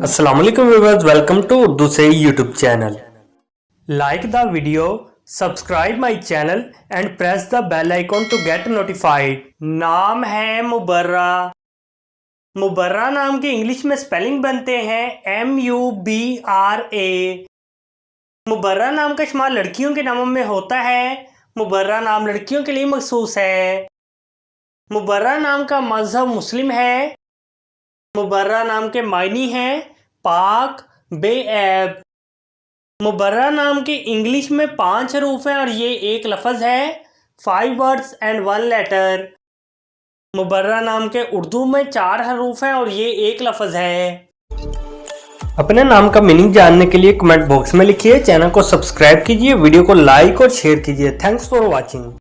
अस्सलाम वालेकुम viewers, welcome to Urdu से YouTube channel. Like the video, subscribe my channel and press the bell icon to get notified. नाम है मुबर्रा। मुबर्रा नाम के इंग्लिश में स्पेलिंग बनते हैं MUBRA। मुबर्रा नाम का इस्तेमाल लड़कियों के नामों में होता है। मुबर्रा नाम लड़कियों के लिए मखसूस है। मुबर्रा नाम का मजहब मुस्लिम है। मुबर्रा नाम के मायनी हैं पाक, बेऐब। मुबर्रा नाम के इंग्लिश में 5 हरूफ हैं और ये एक लफ्ज़ है। 5 वर्ड्स एंड 1 लेटर। मुबर्रा नाम के उर्दू में 4 हरूफ हैं और ये एक लफ्ज़ है। अपने नाम का मीनिंग जानने के लिए कमेंट बॉक्स में लिखिए। चैनल को सब्सक्राइब कीजिए, वीडियो को लाइक और शेयर कीजिए। Thanks for watching.